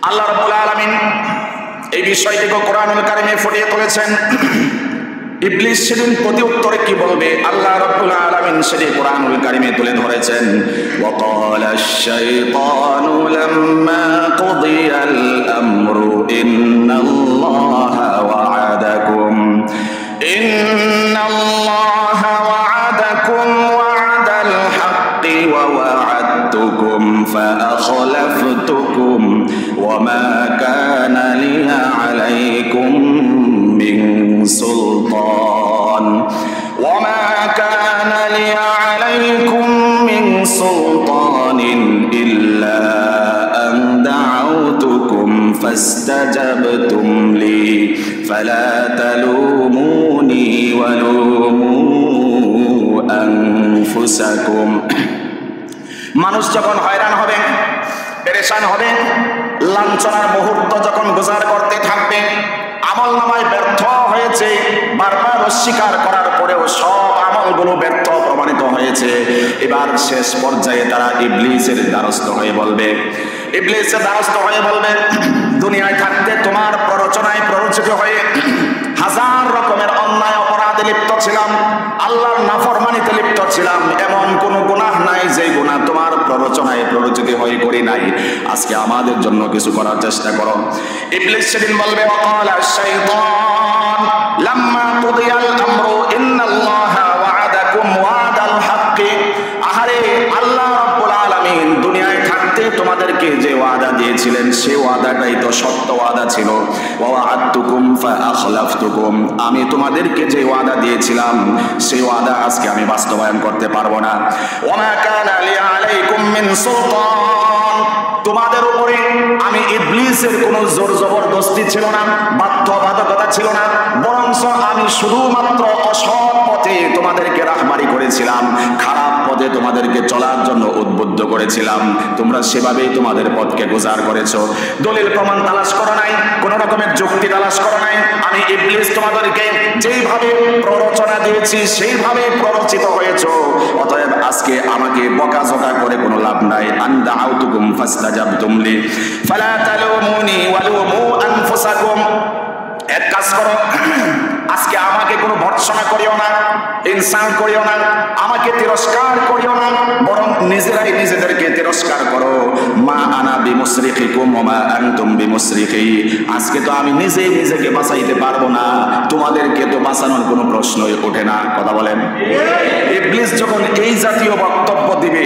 আল্লাহ রাব্বুল আলামিন এই বিষয়টিকে কোরআনুল কারীমে ফুটিয়ে তুলেছেন। ইবলিস সেদিন প্রতি উত্তরে কি বলবে আল্লাহ রাব্বুল আলামিন সেটি কোরআনুল কারীমে তুলে ধরেছেন। ওয়াকালাশ শাইতানু লাম্মা কুদিয়াল আমরু ইন্নাল্লাহা ওয়া'আদাকুম ওয়া'দাল হাক্কি ওয়া ওয়া'আদতুকুম ফাআখলাফতুকুম ওয়ামা কানা লি আলাইকুম মিন সুলতান ওয়ামা কানা লি আলাইকুম মিন সুলতানিন ইল্লা আন দা'আউতুকুম ফাস্তাজাবতুম লি ফালা তালুমুনি ওয়া লুমু আনফুসাকুম। মানুষ যখন হয়রান হবে, পেরেশান হবে, লাঞ্ছনার মুহূর্ত যখন গুজার করতে থাকবে, আমল নামায় ব্যর্থ হয়েছে, বারবার অস্বীকার করার পরেও সব আমলগুলো ব্যর্থ প্রমাণিত হয়েছে, এবার শেষ পর্যায়ে তারা ইবলিসের দ্বারস্থ হয়ে বলবে, দুনিয়ায় থাকতে তোমার প্ররোচনায় প্ররোচিত হয়ে হাজার রকমের অন্যায় অপরাধে লিপ্ত ছিলাম, আল্লাহর নাফরমানিতে লিপ্ত ছিলাম, এমন কোন গুনাহ নাই যে গুনাহ তোমার প্ররোচনায় প্ররোচিত হয়ে করি নাই, আজকে আমাদের জন্য কিছু করার চেষ্টা করো। ইবলিস সেদিন বলবে ওয়াকালা শাইতান লাম্মা কুদিয়াল আমরু ইন্নাল্লাহা ওয়া'আদাকুম ওয়া'দাল হাক্কি। আহারে আল্লাহ রাব্বুল আলামিন দুনিয়ায় থাকতে তোমাদেরকে যে ওয়াদা দিয়েছিলেন সেই ওয়াদাটাই তো সত্য ওয়াদা ছিল। ওয়া ওয়া'আদতুকুম ফাআখলাফতুকুম, আমি তোমাদেরকে যে ওয়াদা দিয়েছিলাম সেই ওয়াদা আজকে আমি বাস্তবায়ন করতে পারবো না। ওয়ামা কানা লি আলাইকুম মিন সুলতান, তোমাদের উপরে আমি ইবলিসের কোনো জোর জবরদস্তি ছিল না, বাধ্যবাধকতা ছিল না, বরঞ্চ আমি শুধুমাত্র অসৎ পথে তোমাদেরকে রাহবারি করেছিলাম, খারাপ পথে তোমাদেরকে চলার জন্য উদ্বুদ্ধ করেছিলাম, তোমরা সেভাবেই তোমাদের পথকে গুজার করেছো, দলিল প্রমাণ তালাশ করো নাই, কোন রকমের যুক্তি তালাশ করো নাই। আমি ইবলিস তোমাদেরকে যেইভাবে প্ররোচনা দিয়েছি সেইভাবে প্ররোচিত হয়েছো, অতএব আজকে আমাকে বকাঝকা করে কোনো লাভ নাই। আন দাআউতুকুম ফাস্তাজাবতুম লি ফালা তালুমুনি ওয়া লুমু আনফুসাকুম, এক কাজ করো, আজকে আমাকে কোনো ভর্ৎসনা করিও না, ইনসাল্ট করিও না, আমাকে তিরস্কার করিও না, বরং নিজেরাই নিজেদেরকে তিরস্কার করো। মা আনা বিমুসরিখিকুম ওয়া মা আনতুম বিমুসরিখি, আজকে তো আমি নিজেই নিজেকে বাঁচাইতে পারবো না, তোমাদেরকে তো বাঁচানোর কোনো প্রশ্নই ওঠে না। কথা বলেন। ইবলিস যখন এই জাতীয় বক্তব্য দিবে,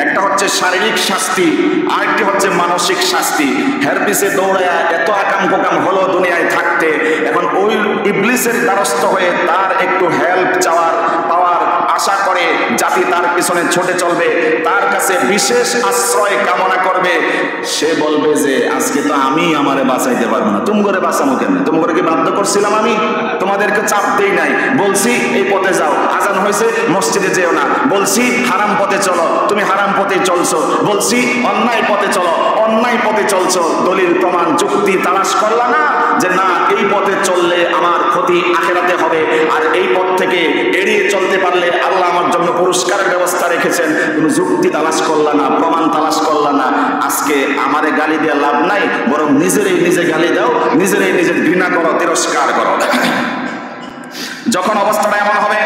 একটা হচ্ছে শারীরিক শাস্তি, আরেকটি হচ্ছে মানসিক শাস্তি। হেরপিসে দৌড়ায়া এত আকাম কোকাম হলো দুনিয়ায় থাকতে, এখন ওই ইবলিসের দ্বারস্থ হয়ে তার একটু হেল্প পাওয়ার আশা করে জাতি তার পিছনে ছুটে চলবে, তার কাছে বিশেষ আশ্রয় কামনা করবে। সে বলবে যে আজকে তো আমি আমারে বাঁচাইতে পারবো না, তুমি করে বাঁচানো কেন? তুমি করে কি বাধ্য করছিলাম? আমি তোমাদেরকে চাপ দেই নাই, বলছি এই পথে যাও, আজান হয়েছে মসজিদে যেও না, বলছি হারাম পথে চলো, তুমি হারাম পথে চলছো, বলছি অন্যায় পথে চলো, অন্যায় পথে চলছো, দলিল প্রমাণ যুক্তি তালাশ করলা না যে না এই পথে চললে আমার ক্ষতি আখিরাতে হবে, আর এই পথ থেকে এড়িয়ে চলতে পারলে আল্লাহ আমার জন্য পুরস্কারের ব্যবস্থা রেখেছেন, কোনো যুক্তি তালাশ করলা না, প্রমাণ তালাশ করলা না। আজকে আমারে গালি দিয়ে লাভ নাই, বরং নিজেরাই নিজে গালি দাও, নিজেরাই নিজে ঘৃণা করো, তিরস্কার করো। যখন অবস্থাটা এমন হবে,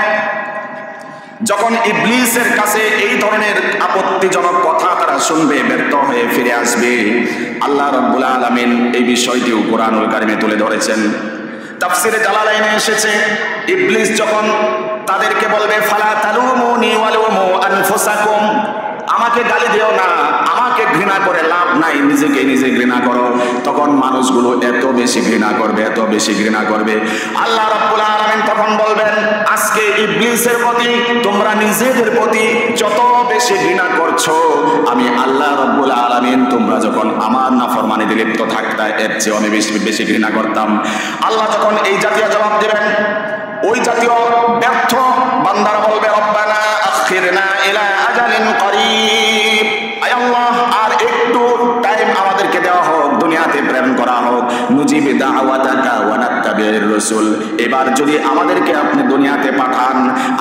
যখন ইবলিসের কাছে এই ধরনের আপত্তিজনক কথা তারা শুনবে, ব্যর্থ হয়ে ফিরে আসবে, আল্লাহ রাব্বুল আলামিন এই বিষয়টিও কোরআনুল কারীমে তুলে ধরেছেন। তাফসিরে জালালাইনে এসেছে, ইবলিস যখন তাদেরকে বলবে ফালা তালুমুনি ওয়া লুমু আনফুসাকুম, আমাকে গালি দিও না, আমাকে ঘৃণা করে লাভ নাই, নিজেকে নিজে ঘৃণা করো, তখন মানুষগুলো এত বেশি ঘৃণা করবে, এত বেশি ঘৃণা করবে। আল্লাহ রাব্বুল আলামিন তখন বলবেন আজকে ইবলিসের প্রতি তোমরা নিজেদের প্রতি যত বেশি ঘৃণা করছো, আমি আল্লাহ রাব্বুল আলামিন তোমরা যখন আমার নাফরমানিতে লিপ্ত থাকতা এর চেয়ে আমি বেশি ঘৃণা করতাম। আল্লাহ যখন এই জাতীয় জবাব দেবেন, ওই জাতীয় ব্যর্থ বান্দারা বলবে রব্বানা আখিরনা ইলা আজালিন করিব, আয় আল্লাহ আর একটু টাইম আমাদেরকে দেওয়া হোক, দুনিয়াতে প্রেরণ করা হোক, নুজিবি দাওয়াতাকা ওয়া নাত্তাবি নাত্তাবি'ir রাসূল, এবার যদি আমাদেরকে আপনি দুনিয়াতে পাঠান,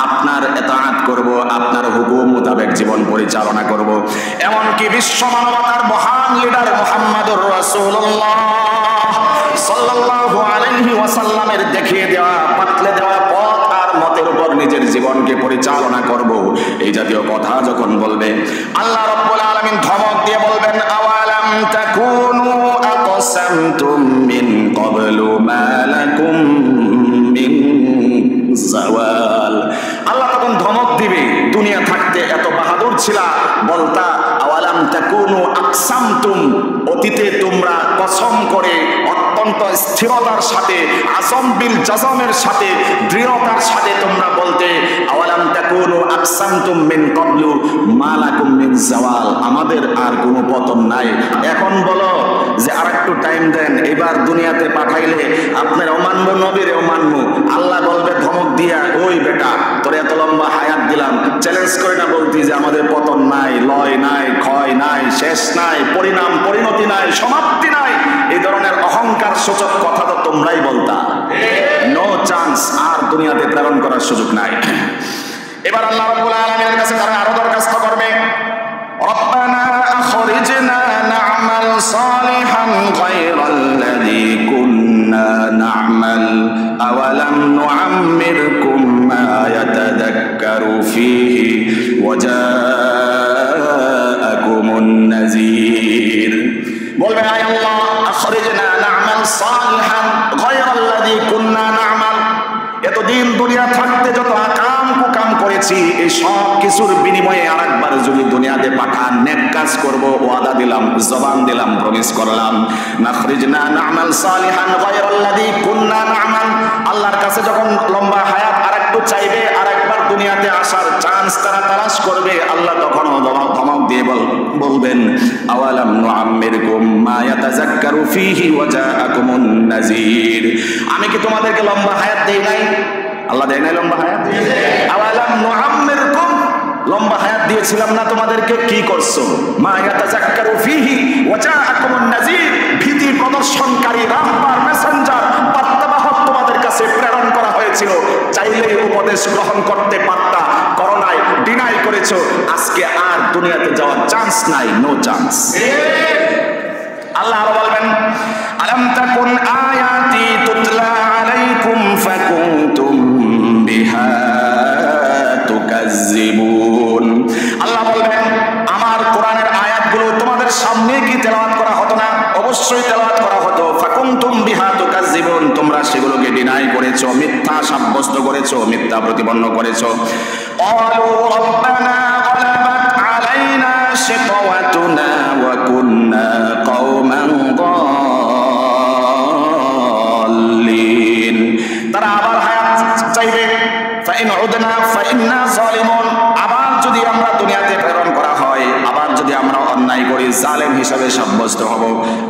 আপনার ইতাআত করব, আপনার হুকুম মোতাবেক জীবন পরিচালনা করব। এমনকি বিশ্ব মানবতার মহান লিডার মুহাম্মদুর রাসূলুল্লাহ সাল্লাল্লাহু আলাইহি ওয়াসাল্লামের দেখিয়ে দেওয়া পাতলে দেওয়া পথ আর মতের উপর নিজের জীবনকে পরিচালনা করব, এই জাতীয় কথা যখন বলবে, আল্লাহ রাব্বুল আলামিন ধমক দিয়ে বলবেন, আওয়ালাম তাকুনু আকসামতুম মিন ক্বাবলু মা লাকুম মিন জাওয়াল। আল্লাহ তখন ধমক দিবে, দুনিয়া থাকতে এত বাহাদুর ছিলা, বলতা আওয়ালাম তাকুনু আকসামতুম, অতীতে তোমরা কসম করে অত্যন্ত স্থিরতার সাথে, আযম বিল জাযমের সাথে, দৃঢ়তার সাথে তোমরা বলতে, আওয়ালাম তাকুনু আকসামতুম মিন ক্বাবলু মা লাকুম মিন জাওয়াল, আমাদের আর কোনো পতন নাই। এখন বলো যে আরেকটু টাইম দেন, এবার দুনিয়াতে পাঠাইলে আপনারাও মানবো, নবীরেও মানবো। আল্লাহ বলবে ধমক দিয়া, ওই বেটা তোর এত লম্বা হায়াত দিলাম, চ্যালেঞ্জ করে না বলতি যে আমাদের পতন নাই, লয় নাই, ক্ষয় নাই, শেষ নাই, পরিণাম পরিণতি নাই, সমাপ্তি নাই, এই ধরনের অহংকার সূচক কথা তো তোমরাই বলতা। নো চান্স, আর দুনিয়াতে প্রেরণ করার সুযোগ নাই। এবার আল্লাহ রাব্বুল আলামিনের কাছে তারা আরো দরখাস্ত করবে, রব্বানা আখরিজনা না'মাল সালিহান গায়রাল্লাযী কুন্না না'মাল আওয়ালাম নু'আম্মিরকুম মা ইয়াতাযাক্কারু ফীহি ওয়া জাআকুমুন নাযীর। বলবে, আয় আল্লাহ, আখরিজনা না'মাল সালিহান গায়রাল্লাযী কুন্না না'মাল, এতদিন দুনিয়া থাকতে যত আকাম কুকাম করেছি, এই সব কিছুর বিনিময়ে আরেকবার যদি দুনিয়াতে পাঠান, নেক কাজ করব, ওয়াদা দিলাম, জবান দিলাম, প্রমিস করলাম, নাখরিজনা না'মাল সালিহান গায়রাল্লাযী কুন্না না'মাল। আল্লাহর কাছে যখন লম্বা হায়াত আরেকটু চাইবে, আরেকবার দুনিয়াতে আসার চান্স তারা তালাশ করবে, আল্লাহ তখন ধমক দিয়ে বলবেন, আওয়ালাম নুআম্মিরকুম মা ইয়াতাযাক্কারু ফীহি ওয়া জাআকুমুন নাযীর, আমি কি তোমাদেরকে লম্বা হায়াত দেই নাই? আল্লাহ দেয় নাই লম্বা হায়াত? আওয়ালাম নুআম্মিরকুম, লম্বা হায়াত দিয়েছিলাম না তোমাদেরকে, কি করছো? মা ইয়াতাযাক্কারু ফীহি ওয়া জাআকুমুন নাযীর, ভীতি প্রদর্শনকারী রাহবার মেসেঞ্জার বার্তাবাহক তোমাদের কাছে প্রেরণ করা হয়েছিল, চাইলেই উপদেশ গ্রহণ করতে পারতা, করোনায় ডিনাই করেছো, আজকে আর দুনিয়াতে যাওয়ার চান্স নাই, নো চান্স। আল্লাহ আরো বলবেন, আলাম তাকুন আয়াতি তুতলা আলাইকুম ফাকুনতুম বিহা তুকাজ্জিবুন। আল্লাহ বলবেন, আমার কোরআনের আয়াতগুলো তোমাদের সামনে কি তেলাওয়াত করা হতো না? অবশ্যই তেলাওয়াত করা হতো। ফাকুনতুম বিহা তুকাজ্জিবুন, তোমরা সেগুলোকে ডিনাই করেছো, মিথ্যা সাব্যস্ত করেছো, মিথ্যা প্রতিপন্ন করেছো। ক্বালু রব্বানা গালাবাত আলাইনা শিকওয়াতুনা ওয়া কুন্না কওমান দাল্লিন। তারা আবার হায়াত চাইবে, ফাইন উদনা ফাইন্না যালিমুন, আবার যদি আমরা দুনিয়াতে প্রেরণ করা হয়, আবার যদি আমরা অন্যায় করি, জালেম হিসাবে সাব্যস্ত হব।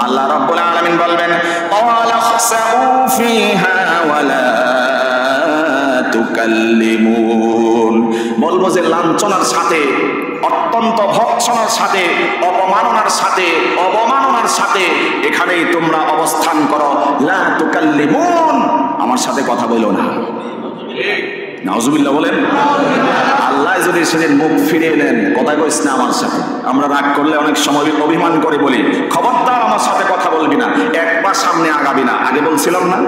আল্লাহ রাব্বুল আলামিন বলবেন, ক্বালা খসাউ ফিহা ওয়া লা তুকাল্লিমুন, বলবো যে লাঞ্ছনার সাথে, অত্যন্ত ভৎসনার সাথে, অপমাননার সাথে, অবমাননার সাথে এখানেই তোমরা অবস্থান করো, লা তুকাল্লিমুন, আমার সাথে কথা বলো না। নাউজুবিল্লাহ বলেন। আল্লাহ যদি সেদিন মুখ ফিরিয়ে নেন, কথা কইস না আমার সাথে, আমরা রাগ করলে অনেক সময় অভিমান করে বলি, খবরদার আমার সাথে কথা বলবি না, একবার সামনে আগাবি না, আগে বলছিলাম না?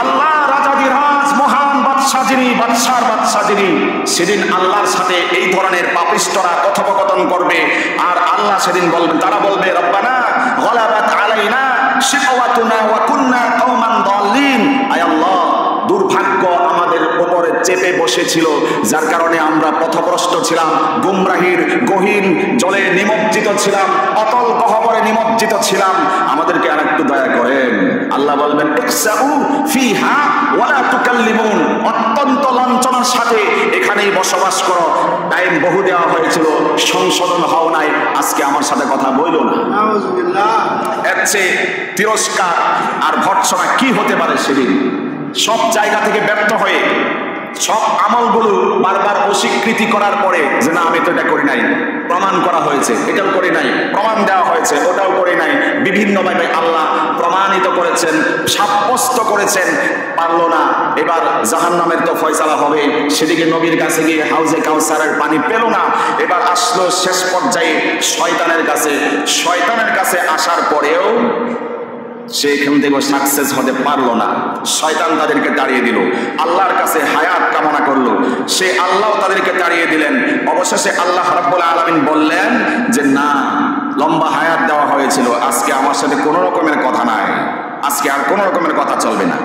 আল্লাহ রাজাদিরাজ মহান বাদশা যিনি, বাদশার বাদশা যিনি, সেদিন আল্লাহর সাথে এই ধরনের পাপিষ্ঠরা কথোপকথন করবে, আর আল্লাহ সেদিন বলবেন, তারা বলবে, রব্বানা গালাবাত আলাইনা শিকওয়াতুনা ওয়া কুন্না কওমান দাল্লিন, আয় আল্লাহ, দুর্ভাগ্য আমাদের উপরে চেপে বসেছিল, যার কারণে আমরা পথভ্রষ্ট ছিলাম, গুমরাহির গহীন জলে নিমজ্জিত ছিলাম, অতল গহ্বরে নিমজ্জিত ছিলাম, আমাদেরকে আরেকটু দয়া করেন। আল্লাহ বলবেন, ইকসাউ ফিহা ওয়া লা তুকাল্লিমুন, অত্যন্ত লাঞ্ছনার সাথে এখানেই বসবাস করো, টাইম বহু দেওয়া হয়েছিল, সংশোধন হও নাই, আজকে আমার সাথে কথা বইলো না। নাউজুবিল্লাহ। এর চেয়ে তিরস্কার আর ভৎসনা কি হতে পারে? সেদিন সব জায়গা থেকে ব্যর্থ হয়ে, সব আমলগুলো বারবার অস্বীকৃতি করার পরে, যে না আমি তো এটা করি নাই, প্রমাণ করা হয়েছে, এটাও করি নাই, প্রমাণ দেওয়া হয়েছে, ওটাও করি নাই, বিভিন্নভাবে আল্লাহ প্রমাণিত করেছেন, সাব্যস্ত করেছেন, পারল না। এবার জাহান্নামের তো ফয়সালা হবে, সেদিকে নবীর কাছে গিয়ে হাউজে কাউসারের পানি পেল না। এবার আসলো শেষ পর্যায়ে শয়তানের কাছে। শয়তানের কাছে আসার পরেও সেখান থেকে সাকসেস হতে পারলো না। শয়তান তাদেরকে তাড়িয়ে দিল। আল্লাহর কাছে হায়াত কামনা করলো, সে আল্লাহ তাদেরকে তাড়িয়ে দিলেন। অবশেষে আল্লাহ রাব্বুল আলামিন বললেন যে না, লম্বা হায়াত দেওয়া হয়েছিল, আজকে আমার সাথে কোনো রকমের কথা নাই, আজকে আর কোনো রকমের কথা চলবে না।